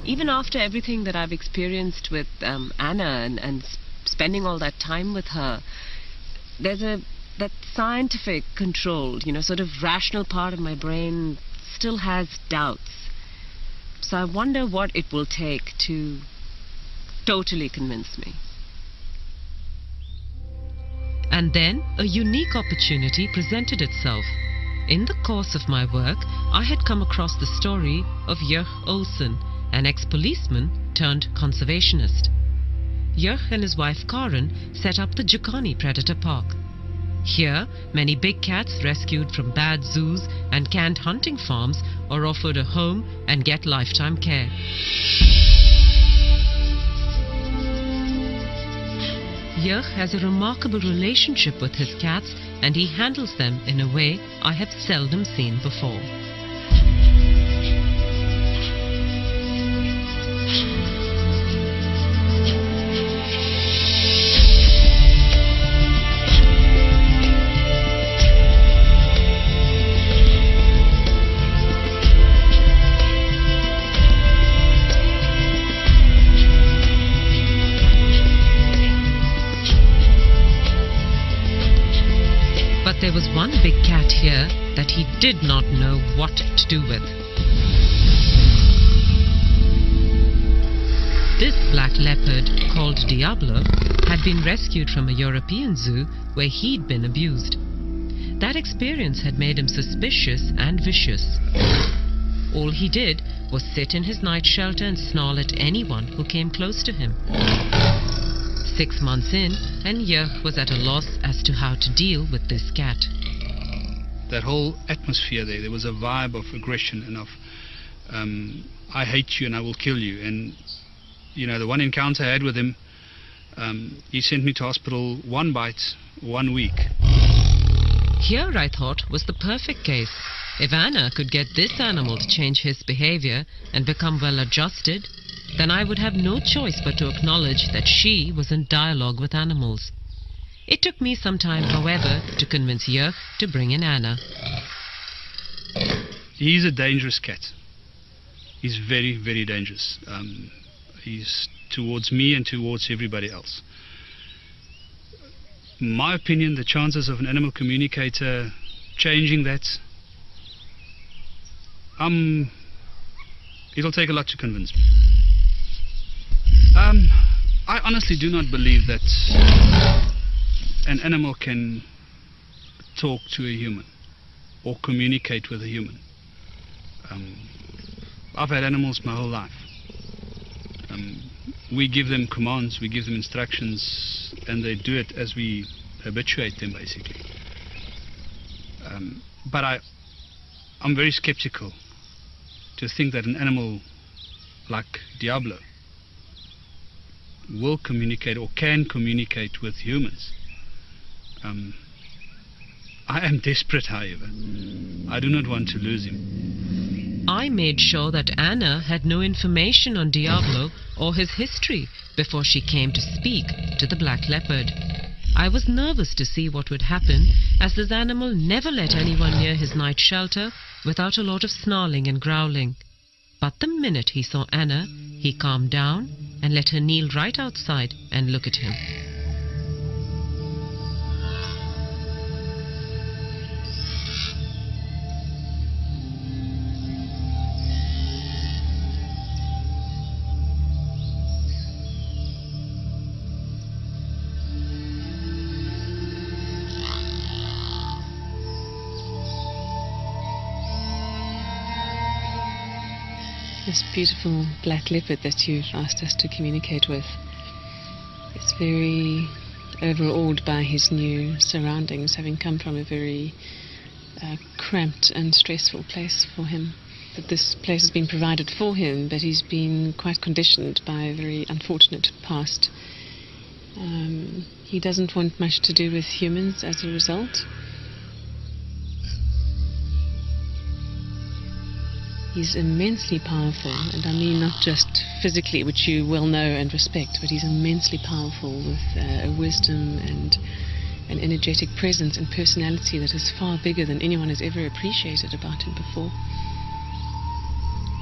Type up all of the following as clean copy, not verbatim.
even after everything that I've experienced with Anna and spending all that time with her, there's that scientific controlled, sort of rational part of my brain still has doubts. So I wonder what it will take to totally convince me. And then a unique opportunity presented itself. In the course of my work, I had come across the story of Jörg Olsen, an ex-policeman turned conservationist. Jörg and his wife Karen set up the Jukani Predator Park. Here, many big cats rescued from bad zoos and canned hunting farms are offered a home and get lifetime care. Jörg has a remarkable relationship with his cats, and he handles them in a way I have seldom seen before. But there was one big cat here that he did not know what to do with. This black leopard, called Diablo, had been rescued from a European zoo where he'd been abused. That experience had made him suspicious and vicious. All he did was sit in his night shelter and snarl at anyone who came close to him. 6 months in, and Jörg was at a loss as to how to deal with this cat. That whole atmosphere there was a vibe of aggression and of I hate you and I will kill you. And the one encounter I had with him, he sent me to hospital 1 bite, 1 week. Here, I thought, was the perfect case. If Anna could get this animal to change his behavior and become well adjusted, then I would have no choice but to acknowledge that she was in dialogue with animals. It took me some time, however, to convince Jörg to bring in Anna. He's a dangerous cat. He's very, very dangerous. He's towards me and towards everybody else. In my opinion, the chances of an animal communicator changing that, it'll take a lot to convince me. I honestly do not believe that an animal can talk to a human or communicate with a human. I've had animals my whole life. We give them commands, we give them instructions, and they do it as we habituate them, basically. But I'm very skeptical to think that an animal like Diablo will communicate or can communicate with humans. I am desperate, however. I do not want to lose him. I made sure that Anna had no information on Diablo or his history before she came to speak to the black leopard. I was nervous to see what would happen, as this animal never let anyone near his night shelter without a lot of snarling and growling. But the minute he saw Anna, he calmed down and let her kneel right outside and look at him. This beautiful black leopard that you've asked us to communicate with is very overawed by his new surroundings, having come from a very cramped and stressful place for him. That this place has been provided for him, but he's been quite conditioned by a very unfortunate past. He doesn't want much to do with humans as a result. He's immensely powerful, and I mean not just physically, which you well know and respect, but he's immensely powerful with a wisdom and an energetic presence and personality that is far bigger than anyone has ever appreciated about him before.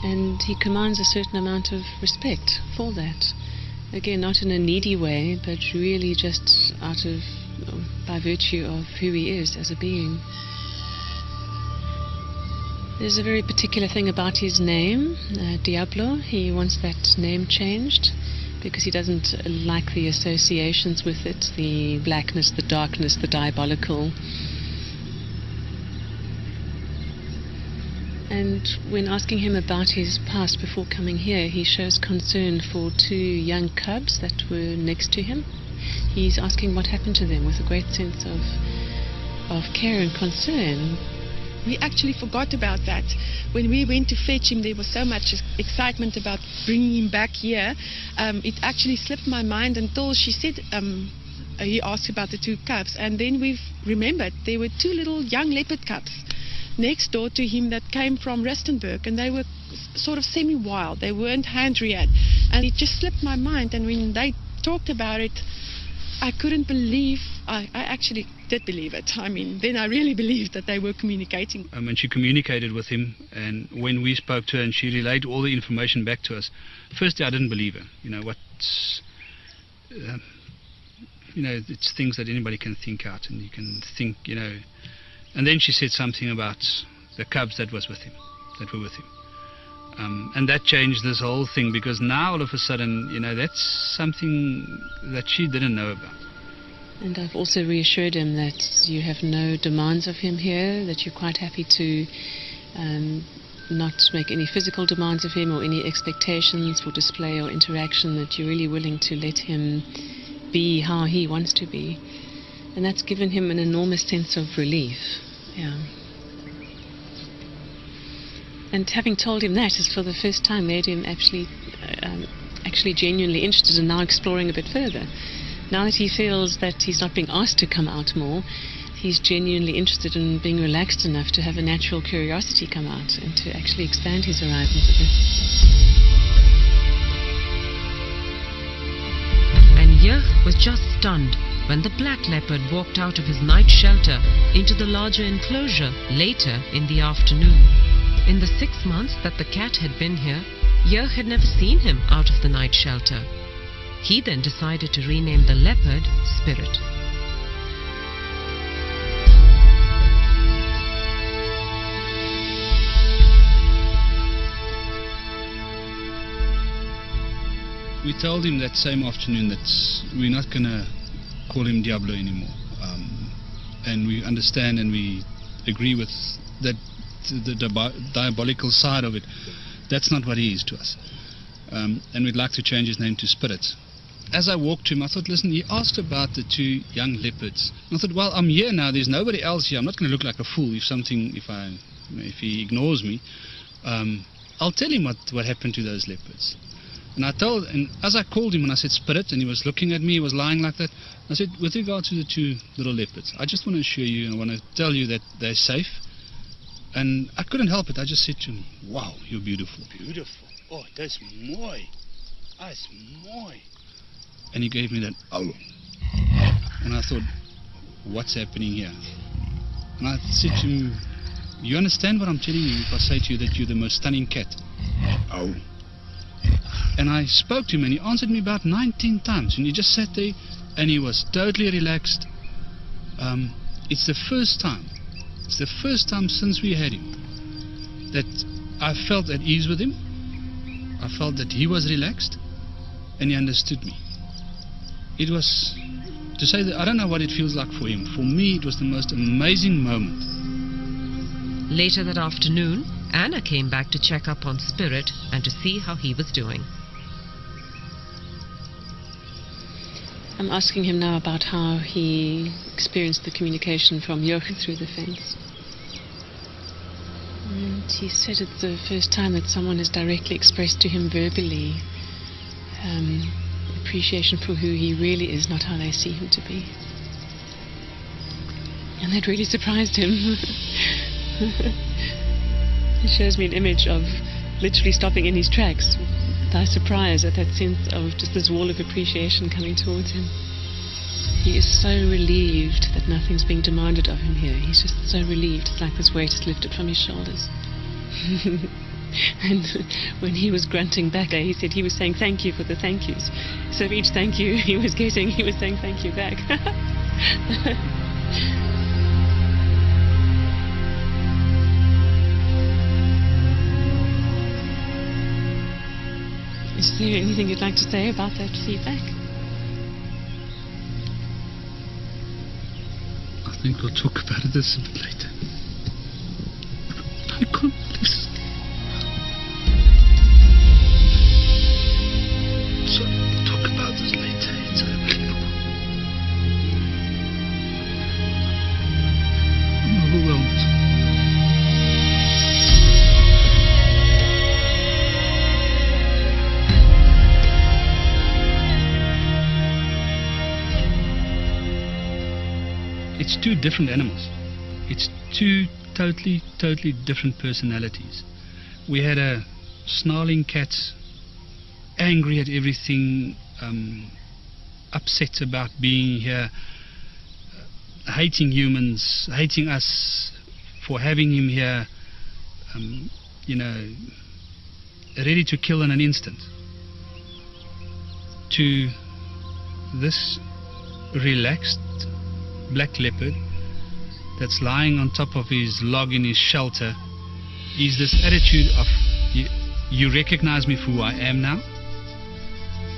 And he commands a certain amount of respect for that. Again, not in a needy way, but really just by virtue of who he is as a being. There's a very particular thing about his name, Diablo. He wants that name changed because he doesn't like the associations with it, the blackness, the darkness, the diabolical. And when asking him about his past before coming here, he shows concern for 2 young cubs that were next to him. He's asking what happened to them with a great sense of care and concern. We actually forgot about that. When we went to fetch him, there was so much excitement about bringing him back here. It actually slipped my mind until she said, he asked about the 2 cubs, and then we've remembered there were 2 little young leopard cubs next door to him that came from Breytenbach, and they were sort of semi-wild. They weren't hand-reared, and it just slipped my mind. And when they talked about it, I couldn't believe. I actually did believe it. I mean, then I really believed that they were communicating. And she communicated with him, and when we spoke to her and she relayed all the information back to us, firstly I didn't believe her. It's things that anybody can think out, and you can think, And then she said something about the cubs that were with him. And that changed this whole thing, because now all of a sudden, that's something that she didn't know about. And I've also reassured him that you have no demands of him here, that you're quite happy to not make any physical demands of him or any expectations for display or interaction, that you're really willing to let him be how he wants to be. And that's given him an enormous sense of relief. Yeah. And having told him that has for the first time made him actually genuinely interested in now exploring a bit further. Now that he feels that he's not being asked to come out more, he's genuinely interested in being relaxed enough to have a natural curiosity come out and to actually expand his horizons a bit. And Jurg was just stunned when the black leopard walked out of his night shelter into the larger enclosure later in the afternoon. In the 6 months that the cat had been here, Jurg had never seen him out of the night shelter. He then decided to rename the leopard Spirit. We told him that same afternoon that we're not going to call him Diablo anymore. And we understand and we agree with that the diabolical side of it. That's not what he is to us. And we'd like to change his name to Spirit. As I walked to him, I thought, listen, he asked about the 2 young leopards. And I thought, well, I'm here now, there's nobody else here. I'm not going to look like a fool if he ignores me. I'll tell him what happened to those leopards. And as I called him and I said Spirit, and he was looking at me, he was lying like that, I said, with regard to the 2 little leopards, I just want to assure you and I want to tell you that they're safe. And I couldn't help it. I just said to him, wow, you're beautiful. Beautiful. Oh, that's mooi. That's mooi. And he gave me that, oh. And I thought, what's happening here? And I said to him, you understand what I'm telling you if I say to you that you're the most stunning cat? Oh. And I spoke to him and he answered me about 19 times. And he just sat there and he was totally relaxed. It's the first time since we had him that I felt at ease with him. I felt that he was relaxed and he understood me. It was, to say that I don't know what it feels like for him. For me, it was the most amazing moment. Later that afternoon, Anna came back to check up on Spirit and to see how he was doing. I'm asking him now about how he experienced the communication from Jurg through the fence. And he said it's the first time that someone has directly expressed to him verbally appreciation for who he really is, not how they see him to be. And that really surprised him. He shows me an image of literally stopping in his tracks by surprise at that sense of just this wall of appreciation coming towards him. He is so relieved that nothing's being demanded of him here. He's just so relieved. It's like this weight is lifted from his shoulders. And when he was grunting back, he said he was saying thank you for the thank yous. So for each thank you he was getting, he was saying thank you back. Is there anything you'd like to say about that feedback? I think we'll talk about this a bit later. I can't listen. So we'll talk about this later. It's unbelievable. I'm overwhelmed. It's two different animals. It's two totally different personalities. We had a snarling cat, angry at everything, upset about being here, hating humans, hating us for having him here, ready to kill in an instant. To this relaxed black leopard that's lying on top of his log in his shelter is this attitude of you recognize me for who I am now.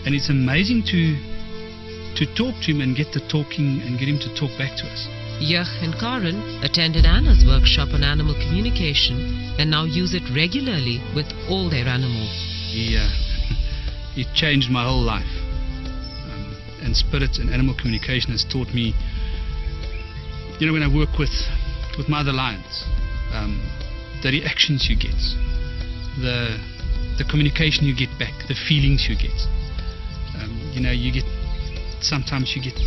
And it's amazing to talk to him and get the talking and get him to talk back to us. Jurg and Karen attended Anna's workshop on animal communication and now use it regularly with all their animals. It changed my whole life. And spirit and animal communication has taught me, when I work with mother lions, the reactions you get, the communication you get back, the feelings you get. Sometimes you get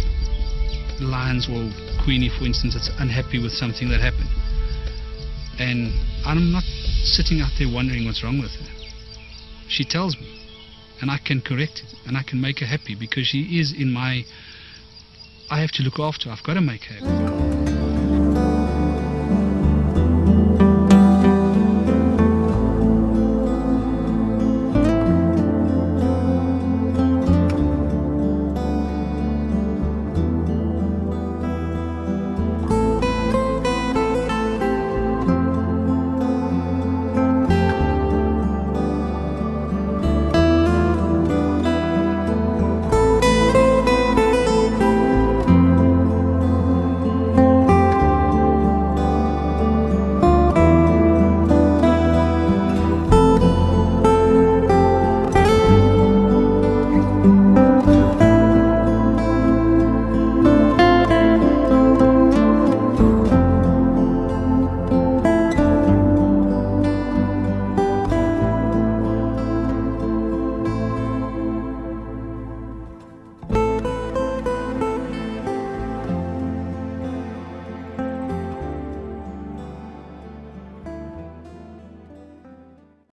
lions or Queenie, for instance, that's unhappy with something that happened. And I'm not sitting out there wondering what's wrong with her. She tells me, and I can correct it, and I can make her happy because she is in my... I have to look after her. I've got to make her happy.